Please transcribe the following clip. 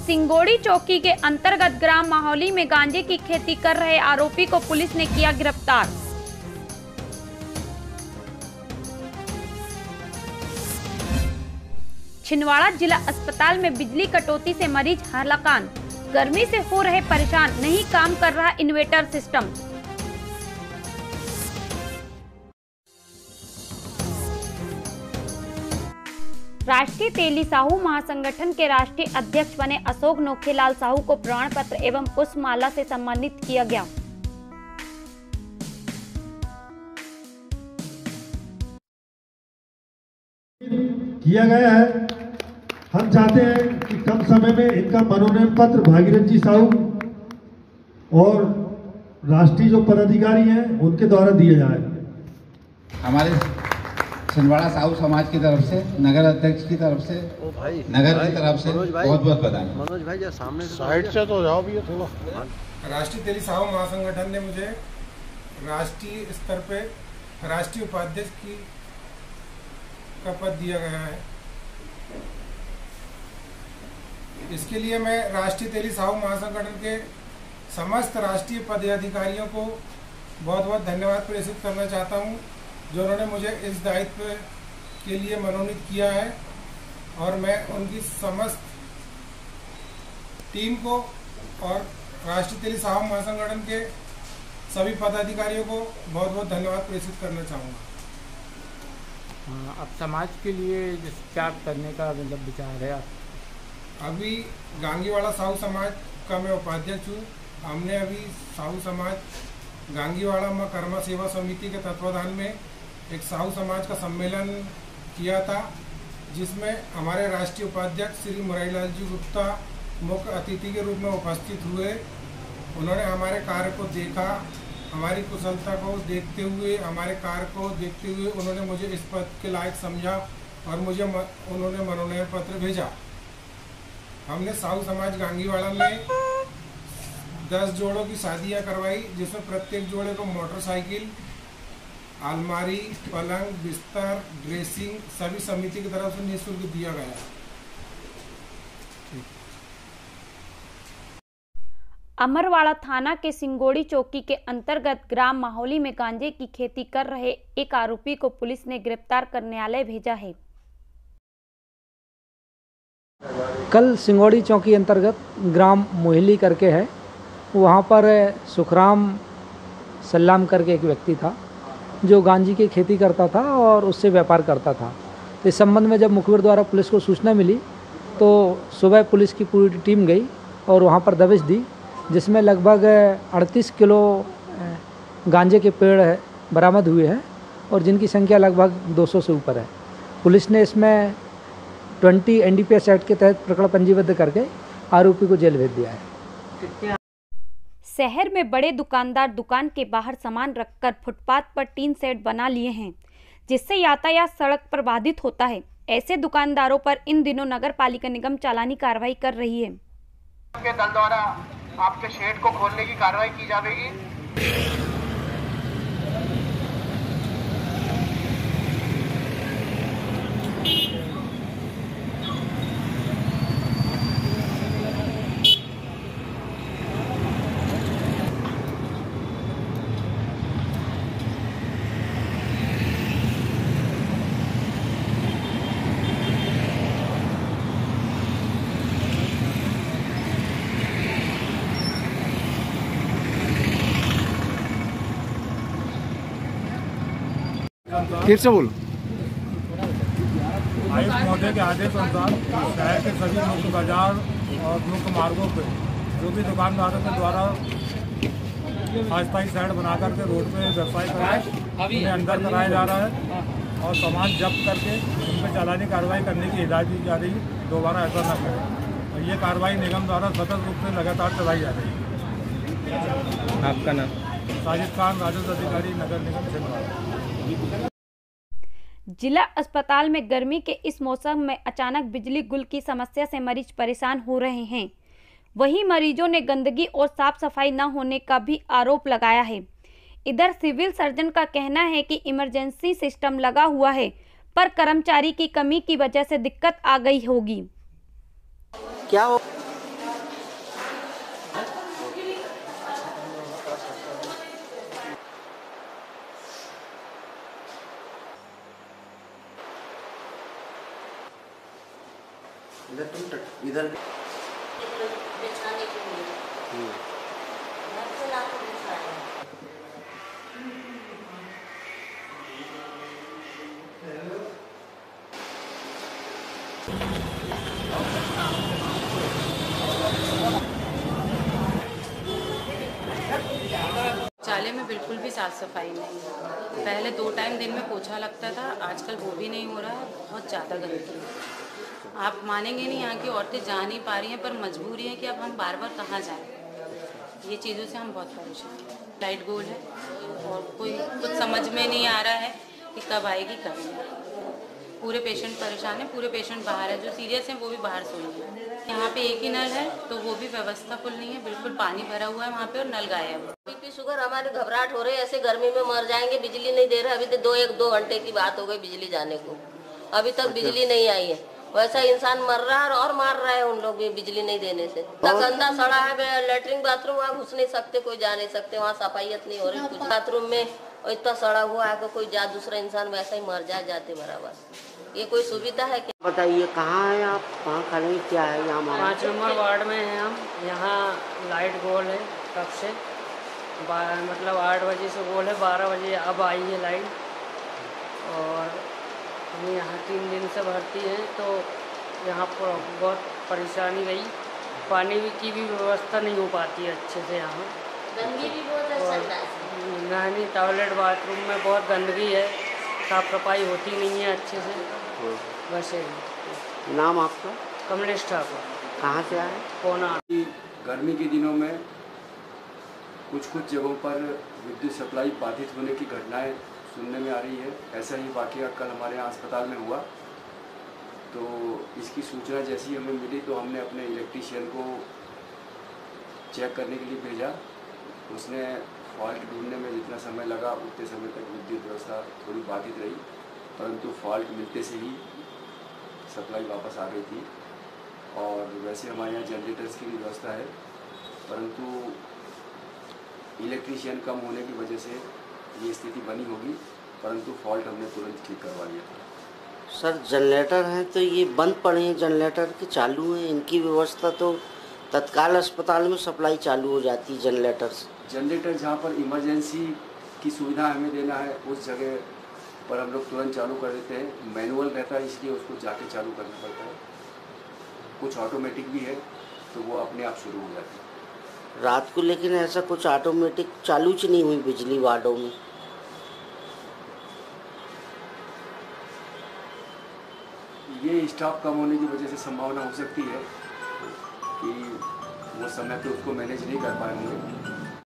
सिंगोड़ी चौकी के अंतर्गत ग्राम माहौली में गांजे की खेती कर रहे आरोपी को पुलिस ने किया गिरफ्तार। छिंदवाड़ा जिला अस्पताल में बिजली कटौती से मरीज हलाकान। गर्मी से हो रहे परेशान, नहीं काम कर रहा इन्वर्टर सिस्टम। राष्ट्रीय तेली साहू महासंगठन के राष्ट्रीय अध्यक्ष बने अशोक नोखेलाल साहू को प्रमाण पत्र एवं पुष्पमाला से सम्मानित किया गया। है। हम चाहते हैं कि कम समय में इनका मनोनयन पत्र भागीरथ जी साहू और राष्ट्रीय जो पदाधिकारी हैं उनके द्वारा दिया जाए। हमारे छिंदवाड़ा साहू समाज की तरफ से, नगर अध्यक्ष की तरफ से, नगर की तरफ से बहुत बहुत बधाई। मनोज भाई जरा सामने साइड से तो जाओ भी थोड़ा। राष्ट्रीय तेली साहू महासंगठन ने मुझे राष्ट्रीय स्तर पे राष्ट्रीय उपाध्यक्ष का पद दिया गया है। इसके लिए मैं राष्ट्रीय तेली साहू महासंगठन के समस्त राष्ट्रीय पदाधिकारियों को बहुत बहुत धन्यवाद प्रेषित करना चाहता हूं, जो उन्होंने मुझे इस दायित्व के लिए मनोनीत किया है। और मैं उनकी समस्त टीम को और राष्ट्रीय तेली साहू महासंगठन के सभी पदाधिकारियों को बहुत बहुत धन्यवाद प्रेषित करना चाहूँगा। अब समाज के लिए क्या करने का मतलब विचार है आप? अभी गांगीवाड़ा साहू समाज का मैं उपाध्यक्ष हूँ। हमने अभी साहू समाज गांगीवाड़ा में कर्मा सेवा समिति के तत्वाधान में एक साहू समाज का सम्मेलन किया था, जिसमें हमारे राष्ट्रीय उपाध्यक्ष श्री मुरारीलाल जी गुप्ता मुख्य अतिथि के रूप में उपस्थित हुए। उन्होंने हमारे कार्य को देखा, हमारी कुशलता को देखते हुए, हमारे कार्य को देखते हुए उन्होंने मुझे इस पद के लायक समझा और मुझे उन्होंने मनोनयन पत्र भेजा। हमने साहू समाज गांगीवाड़ा में 10 जोड़ों की शादियां करवाई, जिसमें प्रत्येक जोड़े को मोटरसाइकिल, अलमारी, पलंग, बिस्तर, ड्रेसिंग सभी समिति की तरफ से निःशुल्क दिया गया। अमरवाड़ा थाना के सिंगोड़ी चौकी के अंतर्गत ग्राम माहौली में गांजे की खेती कर रहे एक आरोपी को पुलिस ने गिरफ्तार कर न्यायालय भेजा है। कल सिंगोड़ी चौकी अंतर्गत ग्राम मोहली करके है, वहाँ पर सुखराम सल्लाम करके एक व्यक्ति था जो गांजे की खेती करता था और उससे व्यापार करता था। इस संबंध में जब मुखबिर द्वारा पुलिस को सूचना मिली तो सुबह पुलिस की पूरी टीम गई और वहाँ पर दबिश दी, जिसमें लगभग 38 किलो गांजे के पेड़ बरामद हुए हैं और जिनकी संख्या लगभग 200 से ऊपर है। पुलिस ने इसमें 20 NDPS एक्ट के तहत प्रकरण पंजीबद्ध करके आरोपी को जेल भेज दिया है। शहर में बड़े दुकानदार दुकान के बाहर सामान रखकर फुटपाथ पर टीन सेट बना लिए हैं, जिससे यातायात सड़क पर बाधित होता है। ऐसे दुकानदारों पर इन दिनों नगर पालिका निगम चालानी कार्रवाई कर रही है। के दल द्वारा आपके शेड को खोलने की कार्रवाई की जाएगी। फिर से बोलो। आयुष महोदय के आदेश अनुसार शहर के सभी मुख्य बाजार और मुख्य मार्गों पर जो भी दुकानदारों के द्वारा अस्थायी शेड बना करके रोड पे व्यवसाय उन्हें अंदर कराया जा रहा है और सामान जब्त करके उन पर चालानी कार्रवाई करने की हिदायत दी जा रही है। दोबारा ऐसा न करें और ये कार्रवाई निगम द्वारा सतत रूप से लगातार चलाई जा रही है। आपका नाम? साजिद खान, राजस्व अधिकारी, नगर निगम छिंदवाड़ा। जिला अस्पताल में गर्मी के इस मौसम में अचानक बिजली गुल की समस्या से मरीज परेशान हो रहे हैं। वहीं मरीजों ने गंदगी और साफ सफाई न होने का भी आरोप लगाया है। इधर सिविल सर्जन का कहना है कि इमरजेंसी सिस्टम लगा हुआ है, पर कर्मचारी की कमी की वजह से दिक्कत आ गई होगी। क्या हो? इधर बिछाने के लिए घर से लाकर बिछाए। शौचालय में बिल्कुल भी साफ सफाई नहीं है। पहले 2 टाइम दिन में पोछा लगता था, आजकल वो भी नहीं हो रहा है। बहुत ज़्यादा गंदगी है। आप मानेंगे नहीं, यहाँ की औरतें जा नहीं पा रही हैं, पर मजबूरी है कि अब हम बार बार कहाँ जाएं। ये चीज़ों से हम बहुत परेशान हैं। लाइट गोल है और कोई कुछ समझ में नहीं आ रहा है कि कब आएगी कब नहीं। पूरे पेशेंट परेशान हैं, पूरे पेशेंट बाहर है। जो सीरियस हैं वो भी बाहर सोए हैं। यहाँ पे एक ही नल है तो वो भी व्यवस्था फुल नहीं है, बिल्कुल पानी भरा हुआ है वहाँ पे और नल गायब है। बीपी शुगर हमारे घबराहट हो रही है, ऐसे गर्मी में मर जाएंगे। बिजली नहीं दे रहे, अभी तो 1-2 घंटे की बात हो गई बिजली जाने को, अभी तक बिजली नहीं आई है। वैसा इंसान मर रहा है और मार रहा है उन लोग भी बिजली नहीं देने से। गंदा सड़ा है, लेटरिन बाथरूम वहाँ घुस नहीं सकते, कोई जा नहीं सकते, वहाँ सफाइयत नहीं हो रही। कुछ बाथरूम में इतना सड़ा हुआ है कि कोई दूसरा इंसान वैसा ही मर जाते बराबर। ये कोई सुविधा है क्या? बताइए कहाँ है आप, कहाँ खड़े हैं, क्या है यहाँ? 5 नंबर वार्ड में हैं हम। यहाँ लाइट गोल है कब से, मतलब 8 बजे से गोल है, 12 बजे अब आई है लाइट। और हम यहाँ 3 दिन से भर्ती हैं, तो यहाँ पर बहुत परेशानी रही। पानी की भी व्यवस्था नहीं हो पाती है अच्छे से यहाँ। गंदगी भी बहुत है, नहीं, टॉयलेट बाथरूम में बहुत गंदगी है, साफ सफाई होती नहीं है अच्छे से। वैसे नाम आपका? कमलेश ठाकुर। कहाँ से आए? कोना। गर्मी के दिनों में कुछ जगहों पर विद्युत सप्लाई बाधित होने की घटनाएं सुनने में आ रही है। ऐसा ही वाकया कल हमारे यहाँ अस्पताल में हुआ। तो इसकी सूचना जैसी हमें मिली तो हमने अपने इलेक्ट्रीशियन को चेक करने के लिए भेजा। उसने फॉल्ट ढूंढने में जितना समय लगा उतने समय तक विद्युत व्यवस्था थोड़ी बाधित रही, परंतु फॉल्ट मिलते से ही सप्लाई वापस आ गई थी। और वैसे हमारे यहाँ जनरेटर्स की भी व्यवस्था है, परंतु इलेक्ट्रीशियन कम होने की वजह से ये स्थिति बनी होगी, परंतु फॉल्ट हमने तुरंत ठीक करवा लिया था। सर जनरेटर हैं तो ये बंद पड़े हैं, जनरेटर के चालू हैं, इनकी व्यवस्था तो तत्काल अस्पताल में सप्लाई चालू हो जाती है जनरेटर जहाँ पर इमरजेंसी की सुविधा हमें देना है उस जगह पर हम लोग तुरंत चालू कर देते हैं। मैनुअल रहता है इसलिए उसको जाके चालू करना पड़ता है। कुछ ऑटोमेटिक भी है तो वो अपने आप शुरू हो जाती है रात को। लेकिन ऐसा कुछ ऑटोमेटिक चालू च नहीं हुई बिजली वार्डों में। ये स्टाफ कम होने की वजह से संभावना हो सकती है कि वो समय पे उसको मैनेज नहीं कर पाए होंगे।